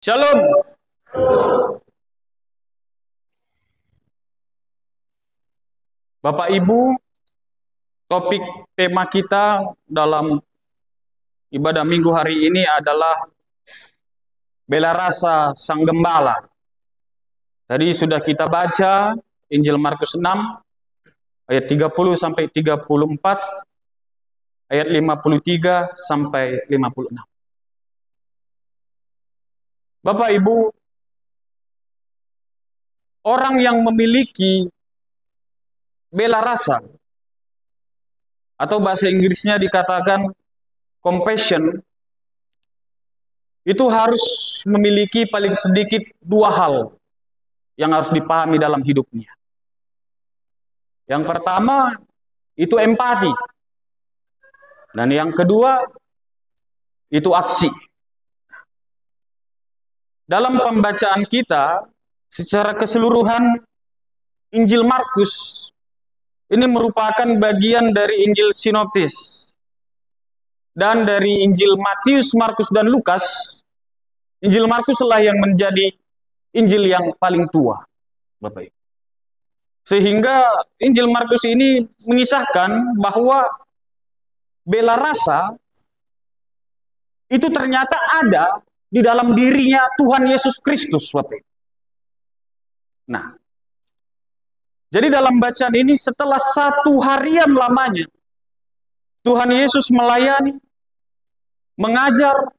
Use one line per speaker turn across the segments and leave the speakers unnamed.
Shalom. Bapak Ibu, topik tema kita dalam ibadah minggu hari ini adalah bela rasa Sang Gembala. Tadi sudah kita baca Injil Markus 6 ayat 30 sampai 34, ayat 53 sampai 56. Bapak Ibu, orang yang memiliki bela rasa atau bahasa Inggrisnya dikatakan compassion, itu harus memiliki paling sedikit dua hal yang harus dipahami dalam hidupnya. Yang pertama itu empati, dan yang kedua itu aksi. Dalam pembacaan kita secara keseluruhan, Injil Markus ini merupakan bagian dari Injil Sinoptis. Dan dari Injil Matius, Markus, dan Lukas, Injil Markus lah yang menjadi Injil yang paling tua, Bapak Ibu. Sehingga Injil Markus ini mengisahkan bahwa bela rasa itu ternyata ada di dalam dirinya Tuhan Yesus Kristus, Bapak Ibu. Nah, jadi dalam bacaan ini setelah 1 harian lamanya Tuhan Yesus melayani, mengajar,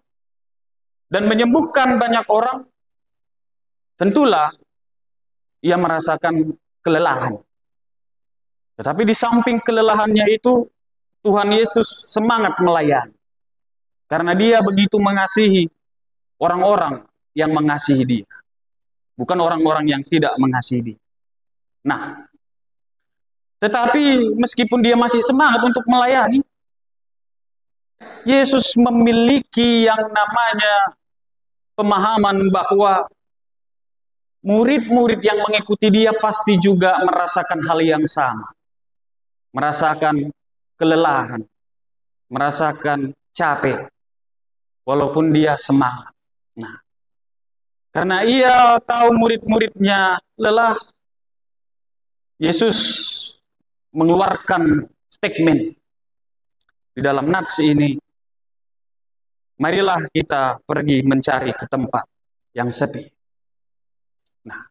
dan menyembuhkan banyak orang, tentulah ia merasakan kelelahan. Tetapi di samping kelelahannya itu, Tuhan Yesus semangat melayani. Karena dia begitu mengasihi orang-orang yang mengasihi dia. Bukan orang-orang yang tidak mengasihi dia. Nah, tetapi meskipun dia masih semangat untuk melayani, Yesus memiliki yang namanya pemahaman bahwa murid-murid yang mengikuti dia pasti juga merasakan hal yang sama. Merasakan kelelahan, merasakan capek, walaupun dia semangat. Nah, karena ia tahu murid-muridnya lelah, Yesus mengeluarkan statement di dalam nats ini, marilah kita pergi mencari ke tempat yang sepi. Nah,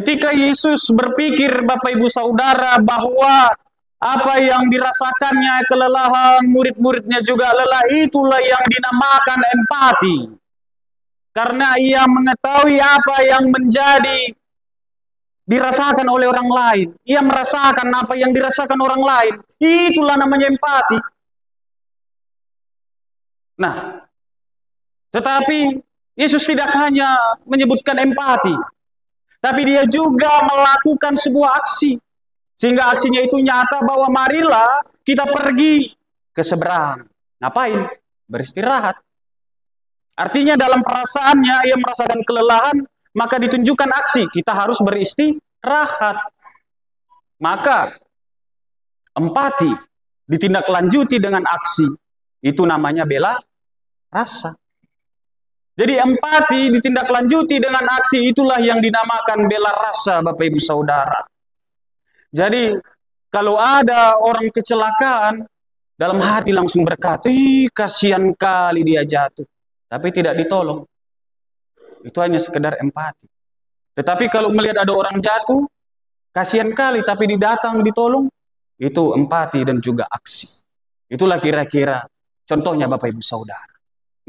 ketika Yesus berpikir, Bapak Ibu Saudara, bahwa apa yang dirasakannya kelelahan, murid-muridnya juga lelah, itulah yang dinamakan empati. Karena ia mengetahui apa yang menjadi dirasakan oleh orang lain. Ia merasakan apa yang dirasakan orang lain. Itulah namanya empati. Nah, tetapi Yesus tidak hanya menyebutkan empati, tapi dia juga melakukan sebuah aksi. Sehingga aksinya itu nyata bahwa marilah kita pergi ke seberang. Ngapain? Beristirahat. Artinya dalam perasaannya ia merasakan kelelahan, maka ditunjukkan aksi. Kita harus beristirahat. Maka empati ditindaklanjuti dengan aksi. Itu namanya bela rasa. Jadi empati ditindaklanjuti dengan aksi, itulah yang dinamakan bela rasa, Bapak Ibu Saudara. Jadi kalau ada orang kecelakaan, dalam hati langsung berkata, kasihan kali dia jatuh. Tapi tidak ditolong. Itu hanya sekedar empati. Tetapi kalau melihat ada orang jatuh, kasihan kali tapi didatang ditolong, itu empati dan juga aksi. Itulah kira-kira contohnya Bapak Ibu Saudara.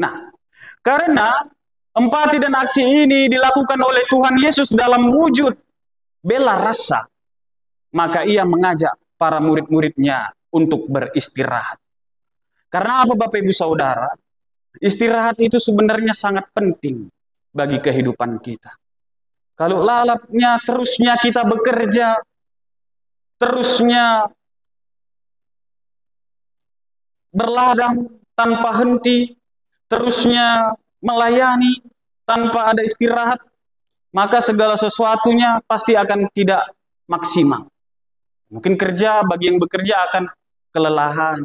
Nah, karena empati dan aksi ini dilakukan oleh Tuhan Yesus dalam wujud bela rasa, maka ia mengajak para murid-muridnya untuk beristirahat. Karena apa Bapak Ibu Saudara? Istirahat itu sebenarnya sangat penting bagi kehidupan kita. Kalau lalapnya terusnya kita bekerja, terusnya berladang tanpa henti, terusnya melayani tanpa ada istirahat, maka segala sesuatunya pasti akan tidak maksimal. Mungkin bagi yang bekerja akan kelelahan.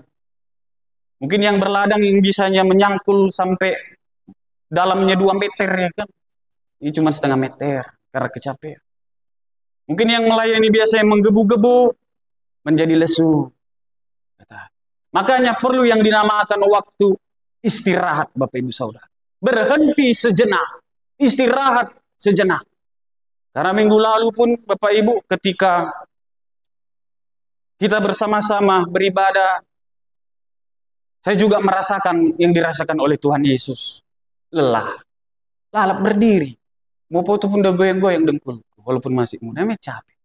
Mungkin yang berladang yang bisanya menyangkul sampai dalamnya 2 meter ya kan. Ini cuma setengah meter karena kecapean. Mungkin yang melayani biasanya menggebu-gebu menjadi lesu. Makanya perlu yang dinamakan waktu istirahat Bapak Ibu Saudara. Berhenti sejenak, istirahat sejenak. Karena minggu lalu pun Bapak Ibu ketika kita bersama-sama beribadah, saya juga merasakan yang dirasakan oleh Tuhan Yesus. Lelah, lalap berdiri. Mau foto pun udah goyang-goyang dengkul, walaupun masih muda, capek.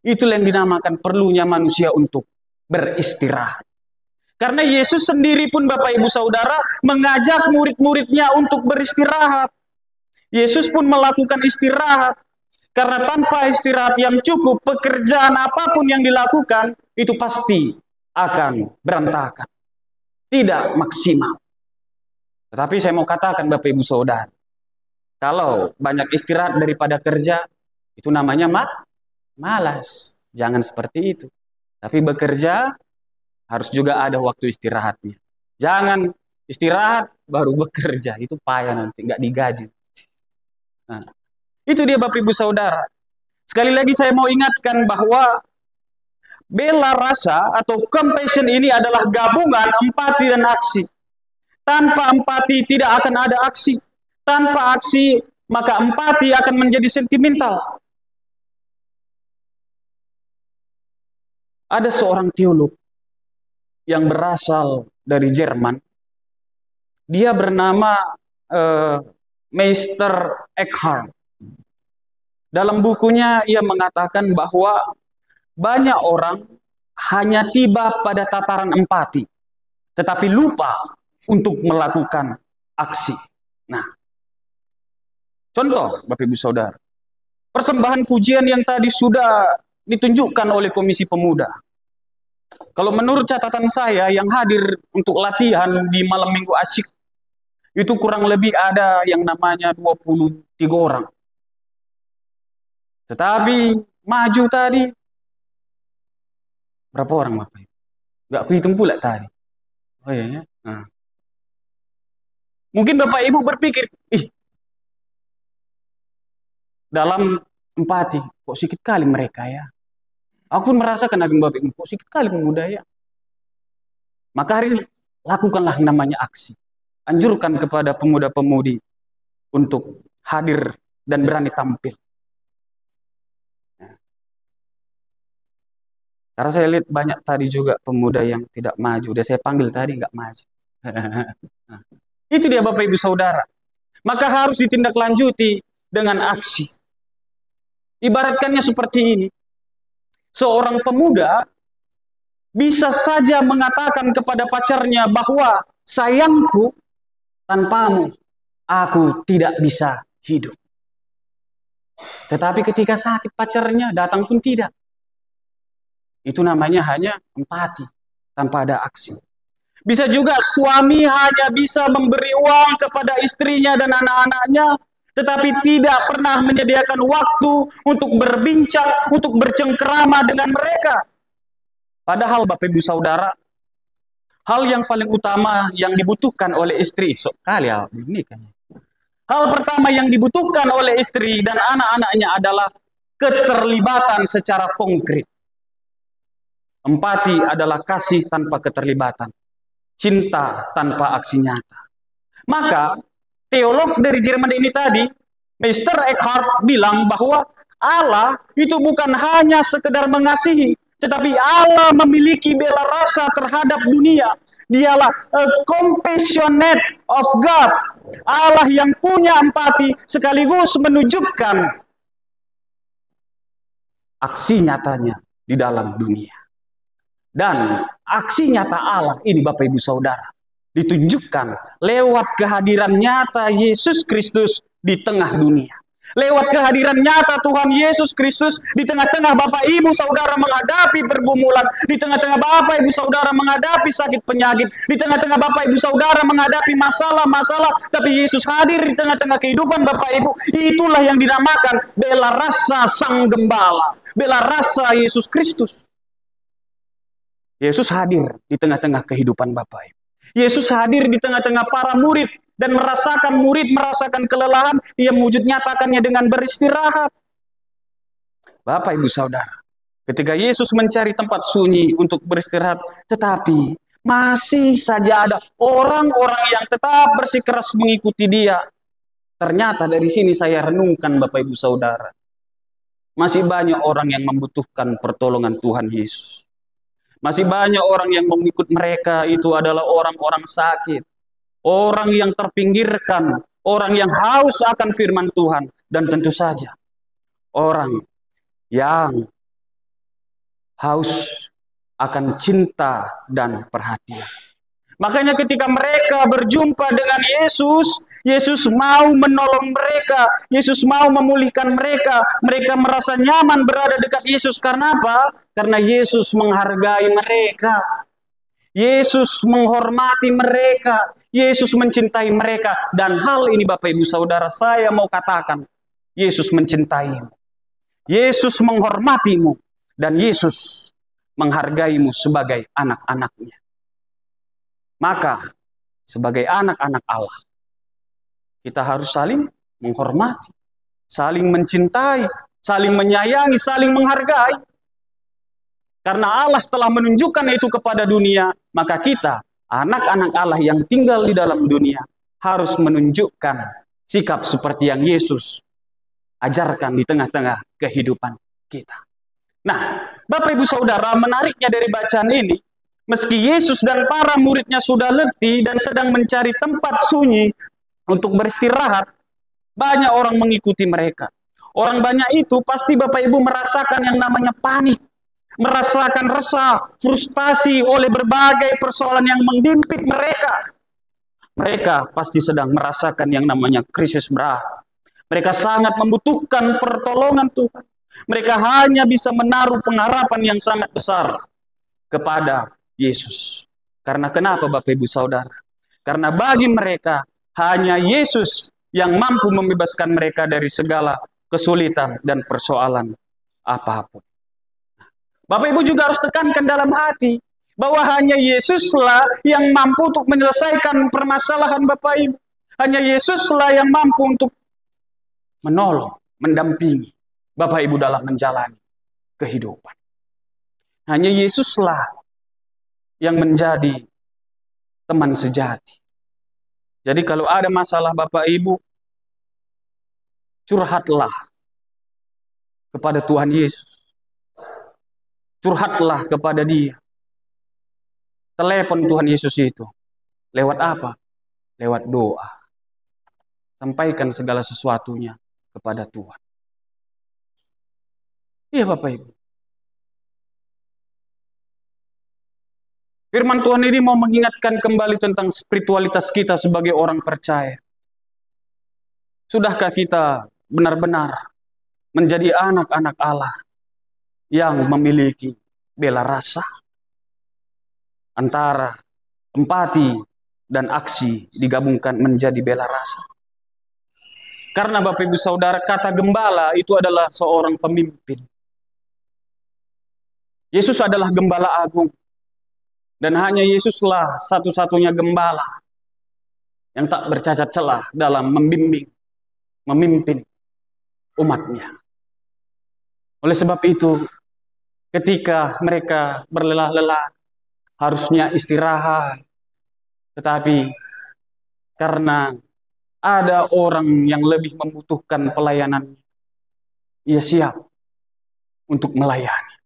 Itulah yang dinamakan perlunya manusia untuk beristirahat. Karena Yesus sendiri pun Bapak Ibu Saudara mengajak murid-muridnya untuk beristirahat. Yesus pun melakukan istirahat. Karena tanpa istirahat yang cukup, pekerjaan apapun yang dilakukan itu pasti akan berantakan. Tidak maksimal. Tetapi saya mau katakan Bapak Ibu Saudara, kalau banyak istirahat daripada kerja, itu namanya malas. Jangan seperti itu. Tapi bekerja harus juga ada waktu istirahatnya. Jangan istirahat baru bekerja. Itu payah nanti, nggak digaji. Nah, itu dia Bapak Ibu Saudara. Sekali lagi saya mau ingatkan bahwa bela rasa atau compassion ini adalah gabungan empati dan aksi. Tanpa empati tidak akan ada aksi. Tanpa aksi, maka empati akan menjadi sentimental. Ada seorang teolog yang berasal dari Jerman. Dia bernama Meister Eckhart. Dalam bukunya ia mengatakan bahwa banyak orang hanya tiba pada tataran empati, tetapi lupa untuk melakukan aksi. Nah, contoh Bapak Ibu Saudara, persembahan pujian yang tadi sudah ditunjukkan oleh Komisi Pemuda. Kalau menurut catatan saya yang hadir untuk latihan di malam minggu asyik, itu kurang lebih ada yang namanya 23 orang. Tetapi maju tadi, berapa orang Bapak Ibu? Nggak kuhitung pula tadi. Oh iya ya. Nah. Mungkin Bapak Ibu berpikir, dalam empati, kok sedikit kali mereka ya. Aku pun merasakan Bapak Ibu, kok sedikit kali pemuda ya. Maka hari ini, lakukanlah yang namanya aksi. Anjurkan kepada pemuda-pemudi untuk hadir dan berani tampil. Karena saya lihat banyak tadi juga pemuda yang tidak maju. Udah saya panggil tadi nggak maju. Itu dia Bapak Ibu Saudara. Maka harus ditindaklanjuti dengan aksi. Ibaratkannya seperti ini. Seorang pemuda bisa saja mengatakan kepada pacarnya bahwa sayangku, tanpamu aku tidak bisa hidup. Tetapi ketika sakit pacarnya datang pun tidak. Itu namanya hanya empati tanpa ada aksi. Bisa juga suami hanya bisa memberi uang kepada istrinya dan anak-anaknya, tetapi tidak pernah menyediakan waktu untuk berbincang, untuk bercengkerama dengan mereka. Padahal Bapak Ibu Saudara, hal yang paling utama yang dibutuhkan oleh istri, sekali ya, ini kan. Hal pertama yang dibutuhkan oleh istri dan anak-anaknya adalah keterlibatan secara konkret. Empati adalah kasih tanpa keterlibatan, cinta tanpa aksi nyata. Maka teolog dari Jerman ini tadi, Meister Eckhart bilang bahwa Allah itu bukan hanya sekedar mengasihi, tetapi Allah memiliki bela rasa terhadap dunia. Dialah a compassionate of God. Allah yang punya empati sekaligus menunjukkan aksi nyatanya di dalam dunia. Dan aksi nyata Allah ini Bapak Ibu Saudara ditunjukkan lewat kehadiran nyata Yesus Kristus di tengah dunia. Lewat kehadiran nyata Tuhan Yesus Kristus di tengah-tengah Bapak Ibu Saudara menghadapi pergumulan, di tengah-tengah Bapak Ibu Saudara menghadapi sakit penyakit, di tengah-tengah Bapak Ibu Saudara menghadapi masalah-masalah, tapi Yesus hadir di tengah-tengah kehidupan Bapak Ibu. Itulah yang dinamakan bela rasa Sang Gembala, bela rasa Yesus Kristus. Yesus hadir di tengah-tengah kehidupan Bapak Ibu. Yesus hadir di tengah-tengah para murid dan murid merasakan kelelahan, ia mewujud nyatakannya dengan beristirahat. Bapak Ibu Saudara, ketika Yesus mencari tempat sunyi untuk beristirahat, tetapi masih saja ada orang-orang yang tetap bersikeras mengikuti dia. Ternyata dari sini saya renungkan Bapak Ibu Saudara, masih banyak orang yang membutuhkan pertolongan Tuhan Yesus. Masih banyak orang yang mengikut mereka itu adalah orang-orang sakit, orang yang terpinggirkan, orang yang haus akan firman Tuhan, dan tentu saja orang yang haus akan cinta dan perhatian. Makanya ketika mereka berjumpa dengan Yesus, Yesus mau menolong mereka, Yesus mau memulihkan mereka. Mereka merasa nyaman berada dekat Yesus. Karena apa? Karena Yesus menghargai mereka. Yesus menghormati mereka. Yesus mencintai mereka. Dan hal ini Bapak Ibu Saudara, saya mau katakan, Yesus mencintaimu. Yesus menghormatimu. Dan Yesus menghargaimu sebagai anak-anaknya. Maka, sebagai anak-anak Allah, kita harus saling menghormati, saling mencintai, saling menyayangi, saling menghargai. Karena Allah telah menunjukkan itu kepada dunia, maka kita, anak-anak Allah yang tinggal di dalam dunia, harus menunjukkan sikap seperti yang Yesus ajarkan di tengah-tengah kehidupan kita. Nah, Bapak Ibu Saudara, menariknya dari bacaan ini, meski Yesus dan para muridnya sudah letih dan sedang mencari tempat sunyi untuk beristirahat, banyak orang mengikuti mereka. Orang banyak itu pasti Bapak Ibu merasakan yang namanya panik, merasakan resah, frustasi oleh berbagai persoalan yang menghimpit mereka. Mereka pasti sedang merasakan yang namanya krisis berat. Mereka sangat membutuhkan pertolongan Tuhan. Mereka hanya bisa menaruh pengharapan yang sangat besar kepada Yesus. Karena kenapa Bapak Ibu Saudara? Karena bagi mereka hanya Yesus yang mampu membebaskan mereka dari segala kesulitan dan persoalan apapun. Bapak Ibu juga harus tekankan dalam hati bahwa hanya Yesuslah yang mampu untuk menyelesaikan permasalahan Bapak Ibu. Hanya Yesuslah yang mampu untuk menolong, mendampingi Bapak Ibu dalam menjalani kehidupan. Hanya Yesuslah yang menjadi teman sejati. Jadi kalau ada masalah Bapak Ibu, curhatlah kepada Tuhan Yesus. Curhatlah kepada Dia. Telepon Tuhan Yesus itu. Lewat apa? Lewat doa. Sampaikan segala sesuatunya kepada Tuhan. Iya Bapak Ibu. Firman Tuhan ini mau mengingatkan kembali tentang spiritualitas kita sebagai orang percaya. Sudahkah kita benar-benar menjadi anak-anak Allah yang memiliki bela rasa antara empati dan aksi digabungkan menjadi bela rasa? Karena Bapak Ibu Saudara, kata gembala itu adalah seorang pemimpin. Yesus adalah gembala agung. Dan hanya Yesuslah satu-satunya gembala yang tak bercacat celah dalam membimbing, memimpin umatnya. Oleh sebab itu, ketika mereka berlelah-lelah, harusnya istirahat. Tetapi karena ada orang yang lebih membutuhkan pelayanan, ia siap untuk melayani.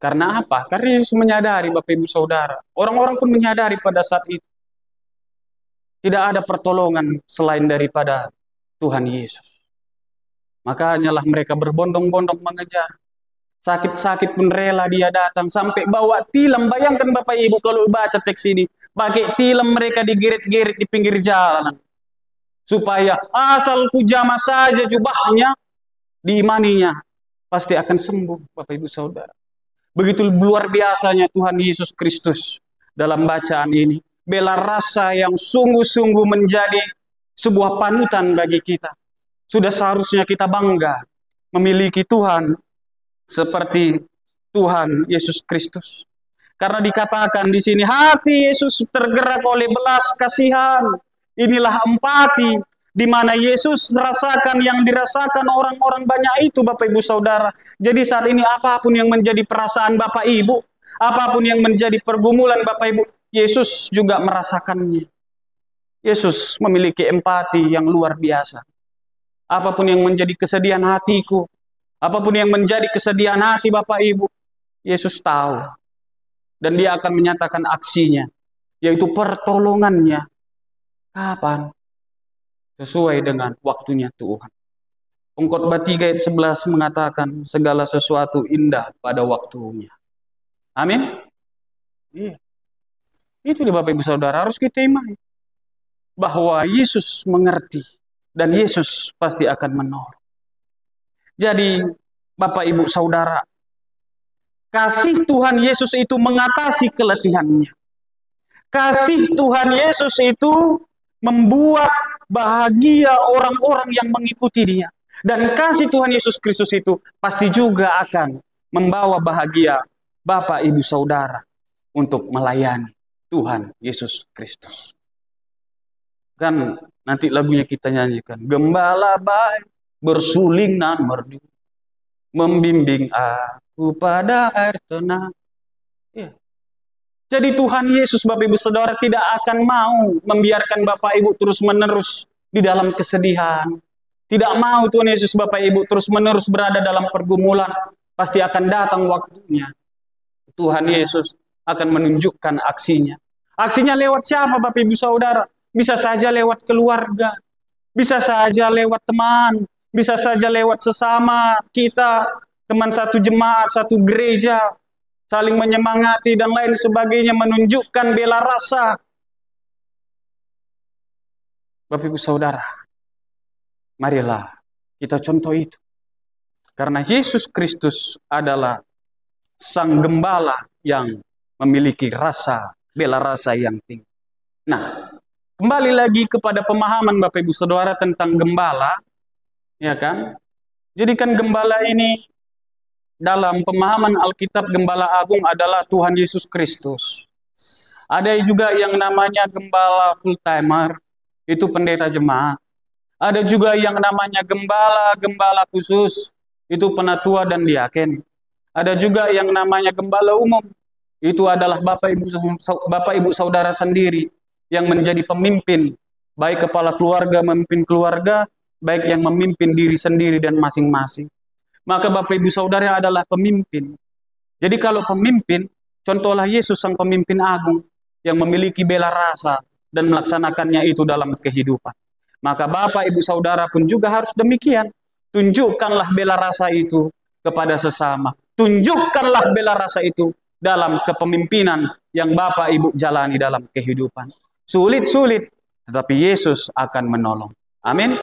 Karena apa? Karena Yesus menyadari, Bapak Ibu Saudara, orang-orang pun menyadari pada saat itu, tidak ada pertolongan selain daripada Tuhan Yesus. Makanya lah mereka berbondong-bondong mengejar. Sakit-sakit pun rela dia datang, sampai bawa tilam. Bayangkan Bapak Ibu kalau baca teks ini, pakai tilam mereka digeret-geret di pinggir jalan. Supaya asal ku jamah saja jubahnya, diimaninya, pasti akan sembuh Bapak Ibu Saudara. Begitu luar biasanya Tuhan Yesus Kristus dalam bacaan ini. Bela rasa yang sungguh-sungguh menjadi sebuah panutan bagi kita. Sudah seharusnya kita bangga memiliki Tuhan seperti Tuhan Yesus Kristus. Karena dikatakan di sini hati Yesus tergerak oleh belas kasihan. Inilah empati di mana Yesus merasakan yang dirasakan orang-orang banyak itu, Bapak Ibu Saudara. Jadi saat ini apapun yang menjadi perasaan Bapak Ibu, apapun yang menjadi pergumulan Bapak Ibu, Yesus juga merasakannya. Yesus memiliki empati yang luar biasa. Apapun yang menjadi kesedihan hatiku, apapun yang menjadi kesedihan hati Bapak Ibu, Yesus tahu. Dan dia akan menyatakan aksinya, yaitu pertolongannya. Kapan? Sesuai dengan waktunya Tuhan. Pengkhotbah 3 ayat 11 mengatakan segala sesuatu indah pada waktunya. Amin? Iya. Itu dia Bapak Ibu Saudara, harus kita imani. Bahwa Yesus mengerti. Dan Yesus pasti akan menolong. Jadi Bapak Ibu Saudara, kasih Tuhan Yesus itu mengatasi keletihannya. Kasih Tuhan Yesus itu membuat bahagia orang-orang yang mengikuti dia. Dan kasih Tuhan Yesus Kristus itu pasti juga akan membawa bahagia Bapak Ibu Saudara untuk melayani Tuhan Yesus Kristus. Kan nanti lagunya kita nyanyikan. Gembala baik bersuling nan merdu, membimbing aku pada air tenang. Ya. Jadi Tuhan Yesus Bapak Ibu Saudara tidak akan mau membiarkan Bapak Ibu terus-menerus di dalam kesedihan. Tidak mau Tuhan Yesus Bapak Ibu terus-menerus berada dalam pergumulan. Pasti akan datang waktunya. Tuhan Yesus akan menunjukkan aksinya. Aksinya lewat siapa Bapak Ibu Saudara? Bisa saja lewat keluarga. Bisa saja lewat teman. Bisa saja lewat sesama kita. Teman satu jemaat, satu gereja. Saling menyemangati dan lain sebagainya, menunjukkan bela rasa. Bapak Ibu Saudara, marilah kita contoh itu. Karena Yesus Kristus adalah Sang Gembala yang memiliki rasa, bela rasa yang tinggi. Nah, kembali lagi kepada pemahaman Bapak Ibu Saudara tentang gembala, ya kan? Jadi kan gembala ini dalam pemahaman Alkitab, Gembala Agung adalah Tuhan Yesus Kristus. Ada juga yang namanya gembala full-timer, itu pendeta jemaat. Ada juga yang namanya gembala khusus, itu penatua dan diaken. Ada juga yang namanya gembala umum, itu adalah Bapak Ibu Saudara sendiri yang menjadi pemimpin, baik kepala keluarga memimpin keluarga, baik yang memimpin diri sendiri dan masing-masing. Maka Bapak Ibu Saudara adalah pemimpin. Jadi kalau pemimpin, contohlah Yesus sang pemimpin agung yang memiliki bela rasa dan melaksanakannya itu dalam kehidupan. Maka Bapak Ibu Saudara pun juga harus demikian. Tunjukkanlah bela rasa itu kepada sesama. Tunjukkanlah bela rasa itu dalam kepemimpinan yang Bapak Ibu jalani dalam kehidupan. Sulit-sulit, tetapi Yesus akan menolong. Amin.